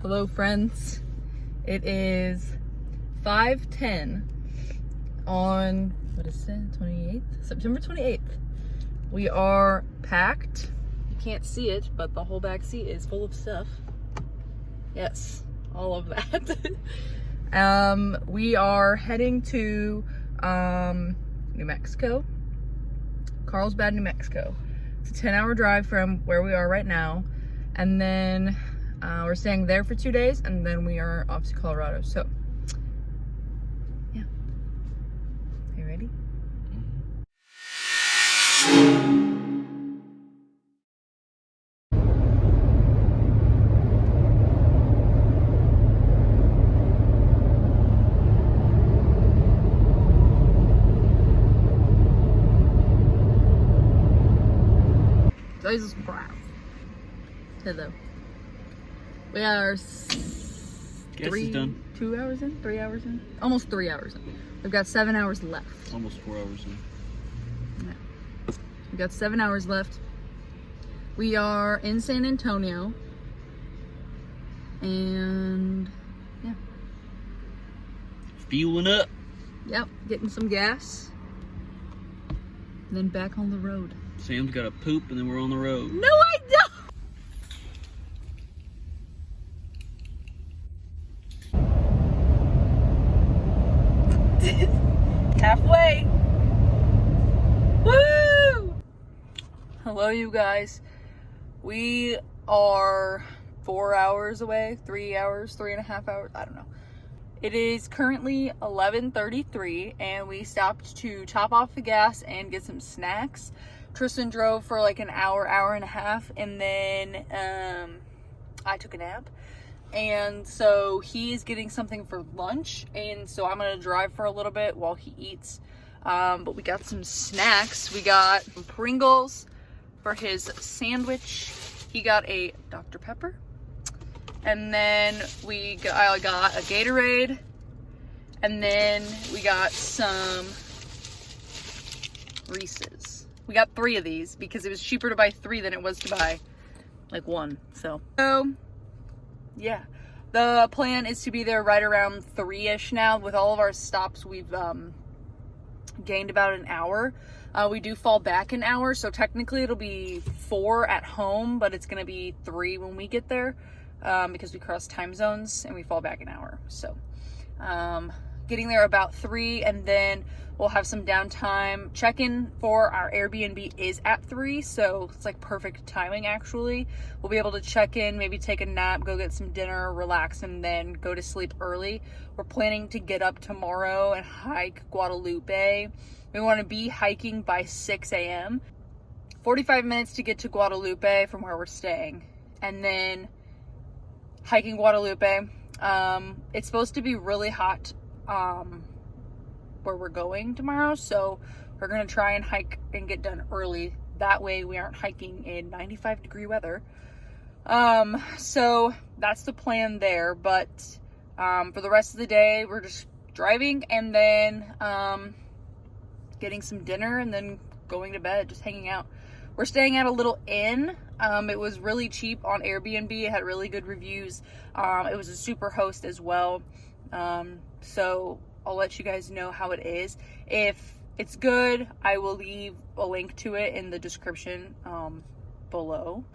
Hello friends, it is 5:10 on, what is it, 28th? September 28th. We are packed. You can't see it, but the whole back seat is full of stuff. Yes, all of that. We are heading to New Mexico, Carlsbad, New Mexico. It's a 10-hour drive from where we are right now, and then we're staying there for 2 days, and then we are off to Colorado. So, yeah. Are you ready? Jesus Christ. Hello. We are 3 hours in? 3 hours in? Almost 3 hours in. We've got 7 hours left. Almost 4 hours in. Yeah. We've got 7 hours left. We are in San Antonio. And yeah. Fueling up. Yep, getting some gas. And then back on the road. Sam's got to poop and then we're on the road. No, I don't! Halfway. Woo! Hello, you guys. We are 4 hours away, 3 hours, 3.5 hours. I don't know. It is currently 11:33, and we stopped to top off the gas and get some snacks. Tristan drove for like an hour, hour and a half, and then I took a nap. And so he's getting something for lunch, and so I'm gonna drive for a little bit while he eats. But we got some snacks. We got some Pringles for his sandwich. He got a Dr. Pepper. And then I got a Gatorade. And then we got some Reese's. We got 3 of these because it was cheaper to buy 3 than it was to buy like 1. So yeah, the plan is to be there right around 3-ish now. With all of our stops, we've gained about an hour. We do fall back an hour, so technically it'll be 4 at home, but it's gonna be 3 when we get there because we cross time zones and we fall back an hour. So getting there about 3, and then we'll have some downtime. Check-in for our Airbnb is at 3, so it's like perfect timing actually. We'll be able to check in, maybe take a nap, go get some dinner, relax, and then go to sleep early. We're planning to get up tomorrow and hike Guadalupe. We want to be hiking by 6 a.m. 45 minutes to get to Guadalupe from where we're staying. And then hiking Guadalupe. It's supposed to be really hot where we're going tomorrow, so we're gonna try and hike and get done early. That way we aren't hiking in 95-degree weather. So that's the plan there, but for the rest of the day we're just driving and then getting some dinner and then going to bed, just hanging out. We're staying at a little inn. It was really cheap on Airbnb. It had really good reviews. It was a super host as well. So I'll let you guys know how it is. If it's good, I will leave a link to it in the description below.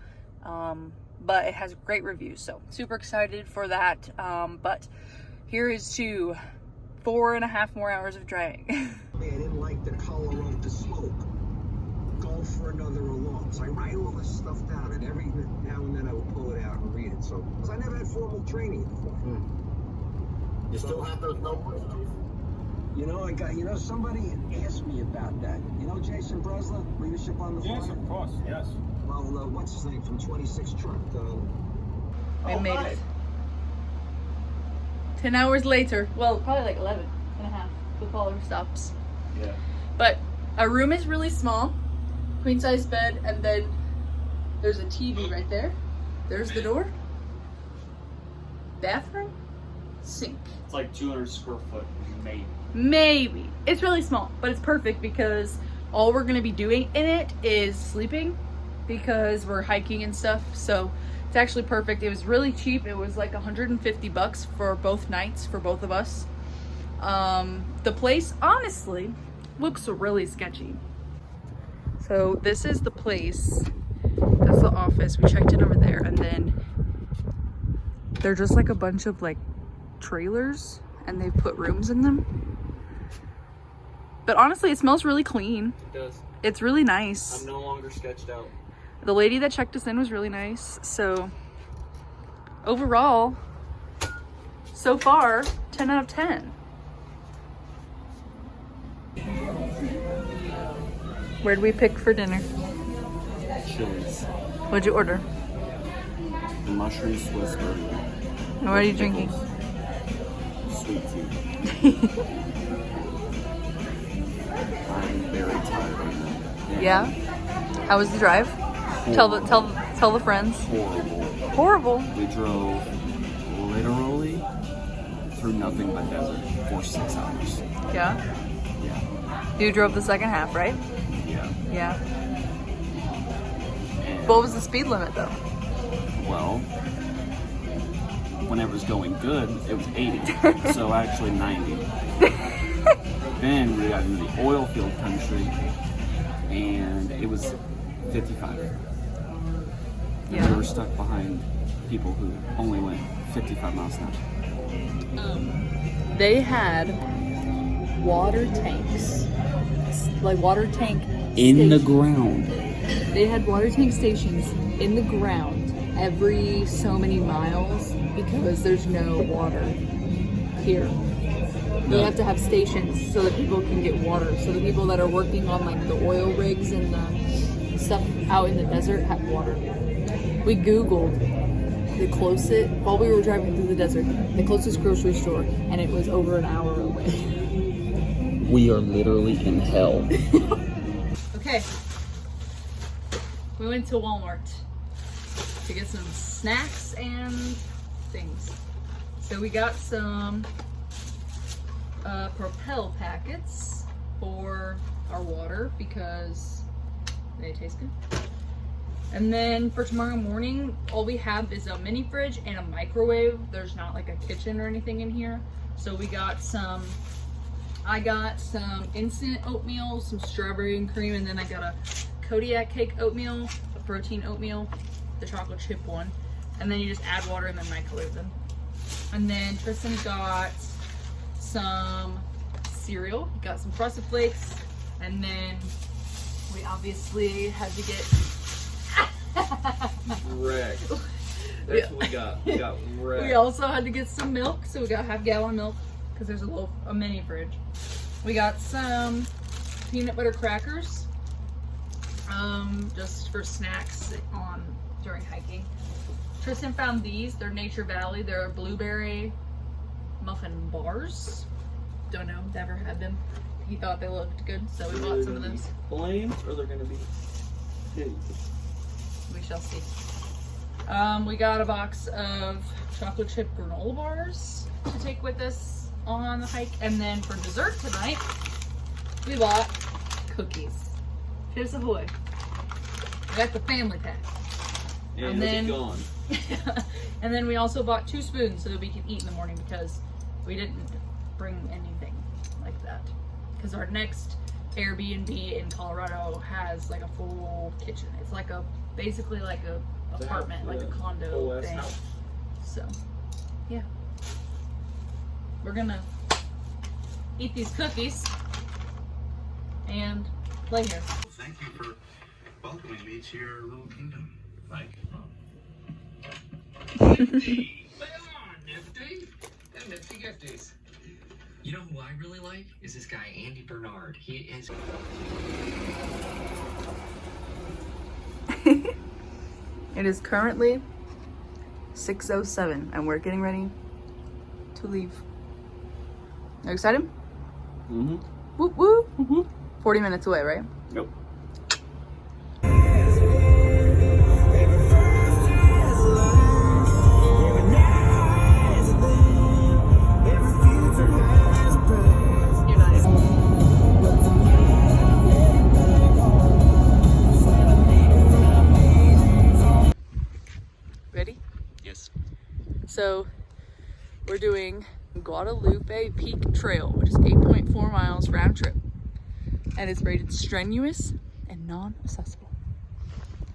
But it has great reviews, so super excited for that. But here is to 4.5 more hours of driving. I didn't like the color of the smoke. Go for another alarm. So I write all this stuff down, and every now and then I would pull it out and read it. So, because I never had formal training before. You still have those notebooks, Chief? You know, somebody asked me about that. You know Jason Bresler, Leadership on the Fly? Yes, of course, yes. Well, what's his name from 26 Truck? We made it. 10 hours later. Well, probably like 11 and a half with all our stops. Yeah. But our room is really small. Queen size bed, and then there's a TV right there. There's the door. Bathroom. Sink. It's like 200 square foot, maybe. Maybe. It's really small, but it's perfect because all we're gonna be doing in it is sleeping because we're hiking and stuff. So It's actually perfect. It was really cheap. It was like $150 for both nights for both of us. The place honestly looks really sketchy. So this is the place. That's the office. We checked in over there, and then they're just like a bunch of like trailers, and they put rooms in them. But honestly, it smells really clean. It does. It's really nice. I'm no longer sketched out. The lady that checked us in was really nice. So overall, so far, 10 out of 10. Where'd we pick for dinner? Chili's. What'd you order? The mushroom Swiss burger. And what are you drinking? Sweet tea. I'm very tired right now. Yeah? How was the drive? Tell the friends. Horrible. Horrible. We drove literally through nothing but desert for 6 hours. Yeah? Yeah. You drove the second half, right? Yeah. Yeah. And, What was the speed limit though? well, when it was going good, it was 80. So actually 90. Then we got into the oil field country and it was 55. Yeah. We were stuck behind people who only went 55 miles an hour. They had water tanks, like water tank In the stations. ground. They had water tank stations in the ground every so many miles because there's no water here. They have to have stations so that people can get water. So the people that are working on like the oil rigs and the stuff out in the desert have water. We Googled the closest, while we were driving through the desert, the closest grocery store, and it was over an hour away. We are literally in hell. Okay. We went to Walmart to get some snacks and things. So we got some Propel packets for our water because they taste good. And then for tomorrow morning, all we have is a mini fridge and a microwave. There's not like a kitchen or anything in here. So we got some, I got some instant oatmeal, some strawberry and cream, and then I got a Kodiak cake oatmeal, a protein oatmeal, the chocolate chip one. And then you just add water and then microwave them. And then Tristan got some cereal, he got some Frosted Flakes, and then we obviously had to get Wrecked. That's what we got. We got wrecked. We also had to get some milk, so we got half-gallon milk because there's a mini fridge. We got some peanut butter crackers, just for snacks during hiking. Tristan found these. They're Nature Valley. They're blueberry muffin bars. Don't know. Never had them. He thought they looked good, so we bought some of those. Flames or they're gonna be titties? We shall see. We got a box of chocolate chip granola bars to take with us on the hike. And then for dessert tonight, we bought cookies. Chips Ahoy. We got the family pack. And then gone. And then we also bought 2 spoons so that we can eat in the morning because we didn't bring anything like that. Because our next Airbnb in Colorado has like a full kitchen. It's like basically like a apartment, like a condo thing. House. So, yeah. We're gonna eat these cookies and play here. Thank you for welcoming me to your little kingdom. Like, Nifty! They are nifty. They're nifty gifties. You know who I really like is this guy Andy Bernard. He is. It is currently 6:07 and we're getting ready to leave. Are you excited? Mm-hmm. Whoop whoop. 40 minutes away, right? Nope. Ready? we're doing Guadalupe Peak Trail, which is 8.4 miles round trip. And it's rated strenuous and non-accessible.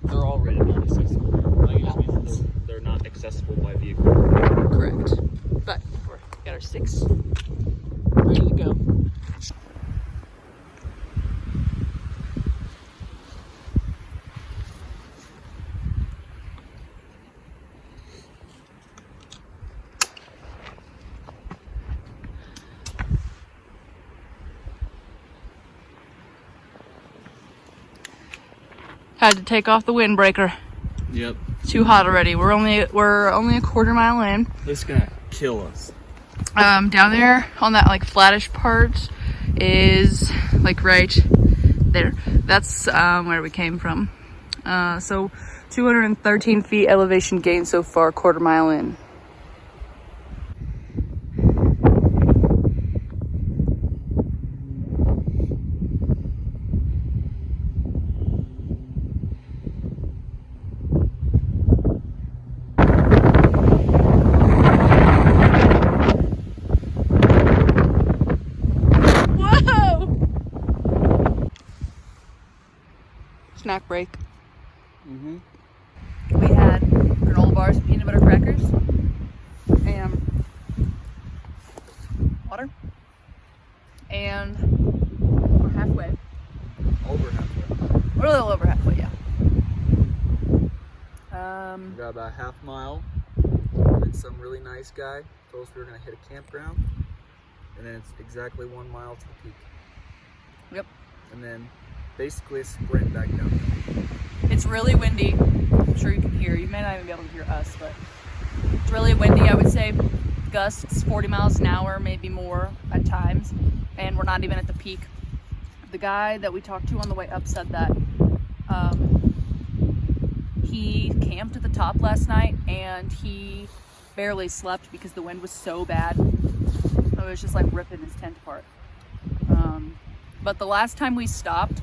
They're all rated non-accessible. That just means they're not accessible by vehicle. Correct. But we got our sticks ready to go. Had to take off the windbreaker. Yep. It's too hot already. We're only a quarter mile in. This is gonna kill us. Down there on that like flattish part is like right there. That's where we came from. So 213 feet elevation gain so far, quarter mile in. Snack break. Mm-hmm. We had granola bars and peanut butter crackers and water. And we're halfway. Over halfway. We're a little over halfway, yeah. We got about a half mile. And some really nice guy told us we were gonna hit a campground. And then it's exactly 1 mile to the peak. Yep. And then basically a sprint back down. It's really windy. I'm sure you can hear. You may not even be able to hear us, but it's really windy. I would say gusts 40 miles an hour, maybe more at times. And we're not even at the peak. The guy that we talked to on the way up said that he camped at the top last night and he barely slept because the wind was so bad. It was just like ripping his tent apart. But the last time we stopped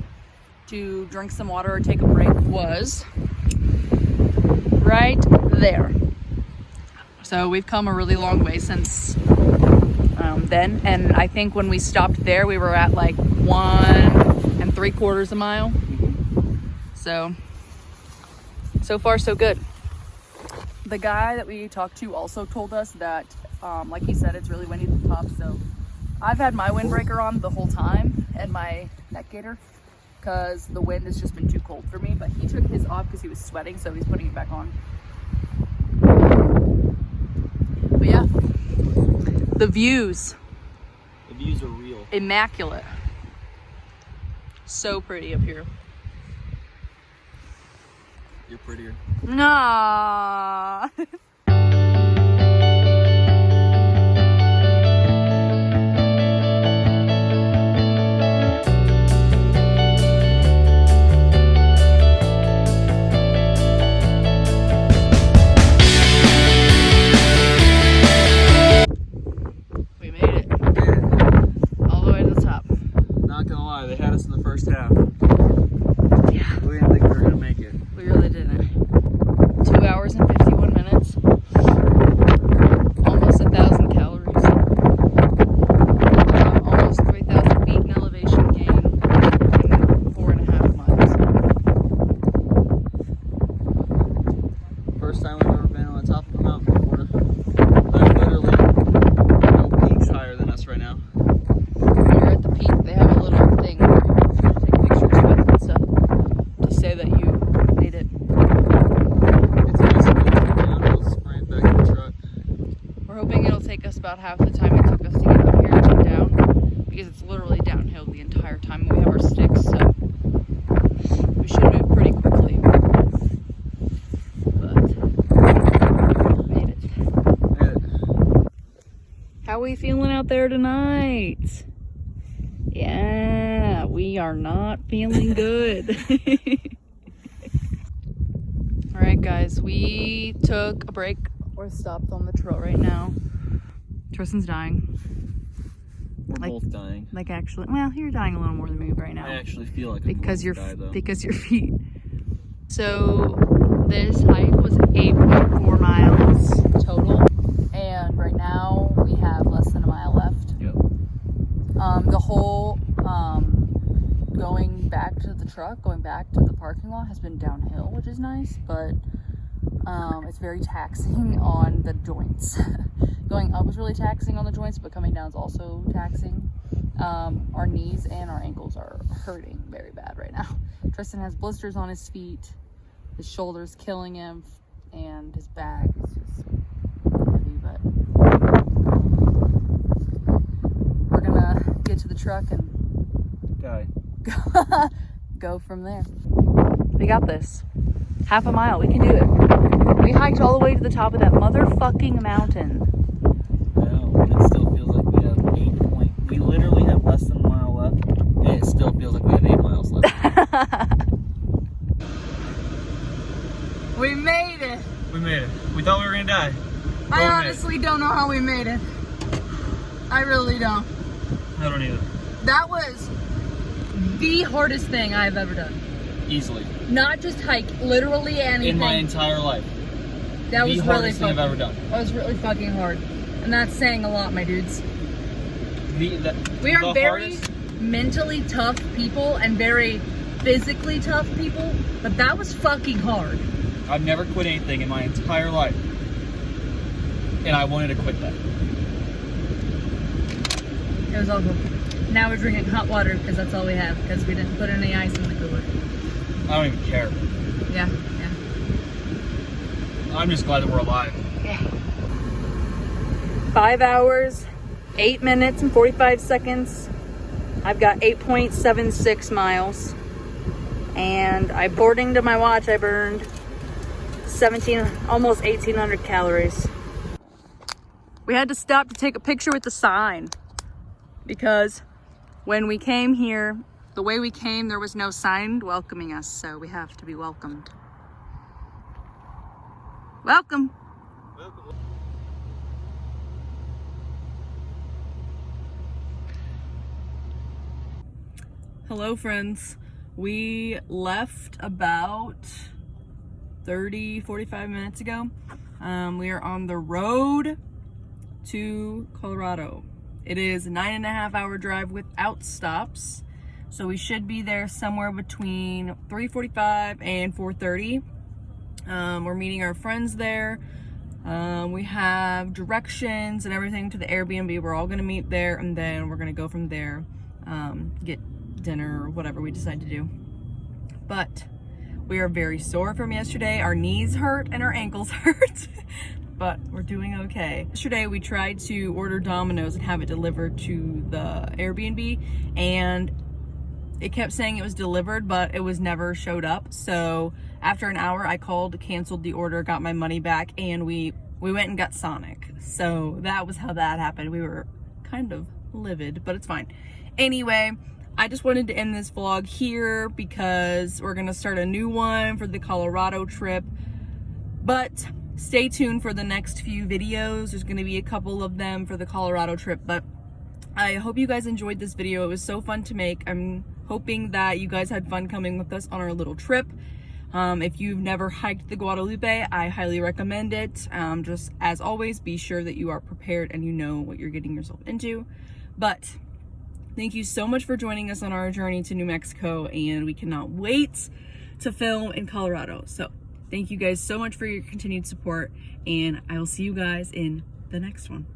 to drink some water or take a break was right there. So we've come a really long way since then, and I think when we stopped there we were at like 1 3/4 mile. So far so good. The guy that we talked to also told us that like he said, it's really windy at the top, so I've had my windbreaker on the whole time and my neck gaiter because the wind has just been too cold for me, but he took his off because he was sweating, so he's putting it back on. But yeah, the views. The views are real. Immaculate. So pretty up here. You're prettier. Nah. We made it. All the way to the top. Not gonna lie, they had us in the first half. Yeah. We didn't think we were gonna make it. We really didn't. 2 hours and 51 minutes. Almost 1,000 calories. Almost 3,000 feet in elevation gain in 4.5 miles. First time we've ever been on the top of a mountain before. There's literally no peaks higher than us right now. You're at the peak. They have a little thing where you can take pictures with and stuff to say that you made it. It's basically a downhill sprint back in the truck. We're hoping it'll take us about half the time it took us to get up here and come down, because it's literally downhill the entire time. We have our sticks, so we should move pretty quickly. But made it. How are we feeling out there tonight? Yeah, we are not feeling good. Alright guys, we took a break. We're stopped on the trail right now. Tristan's dying. We're both dying. Like actually, well, you're dying a little more than me right now. I actually feel like because I'm going to die, though. because your feet. So this hike was 8.4 miles total, and right now truck going back to the parking lot has been downhill, which is nice, but it's very taxing on the joints. Going up was really taxing on the joints, but coming down is also taxing. Our knees and our ankles are hurting very bad right now. Tristan has blisters on his feet, his shoulder's killing him, and his bag is just heavy, but we're gonna get to the truck and go from there. We got this. Half a mile, we can do it. We hiked all the way to the top of that motherfucking mountain. No, and it still feels like we have we literally have less than a mile left, and it still feels like we have 8 miles left. We made it. We made it. We thought we were gonna die. I honestly don't know how we made it. I really don't. I don't either. That was the hardest thing I've ever done. Easily. Not just hike, literally anything. In my entire life. That was the really hardest thing I've ever done. That was really fucking hard. And that's saying a lot, my dudes. We are the very hardest... mentally tough people and very physically tough people, but that was fucking hard. I've never quit anything in my entire life. And I wanted to quit that. It was awful. Now we're drinking hot water because that's all we have, because we didn't put any ice in the cooler. I don't even care. Yeah. I'm just glad that we're alive. Yeah. 5 hours, 8 minutes and 45 seconds. I've got 8.76 miles. And according to my watch, I burned almost 1,800 calories. We had to stop to take a picture with the sign because when we came here, the way we came, there was no sign welcoming us, so we have to be welcomed. Welcome. Hello, friends. We left about 45 minutes ago. We are on the road to Colorado. It is a 9.5 hour drive without stops. So we should be there somewhere between 3:45 and 4:30. We're meeting our friends there. We have directions and everything to the Airbnb. We're all gonna meet there, and then we're gonna go from there, get dinner or whatever we decide to do. But we are very sore from yesterday. Our knees hurt and our ankles hurt, but we're doing okay. Yesterday we tried to order Domino's and have it delivered to the Airbnb, and it kept saying it was delivered, but it was never showed up. So after an hour, I called, canceled the order, got my money back, and we went and got Sonic. So that was how that happened. We were kind of livid, but it's fine. Anyway, I just wanted to end this vlog here because we're gonna start a new one for the Colorado trip. But stay tuned for the next few videos. There's gonna be a couple of them for the Colorado trip, but I hope you guys enjoyed this video. It was so fun to make. I'm hoping that you guys had fun coming with us on our little trip. If you've never hiked the Guadalupe, I highly recommend it. Just as always, be sure that you are prepared and you know what you're getting yourself into. But thank you so much for joining us on our journey to New Mexico, and we cannot wait to film in Colorado. So thank you guys so much for your continued support, and I will see you guys in the next one.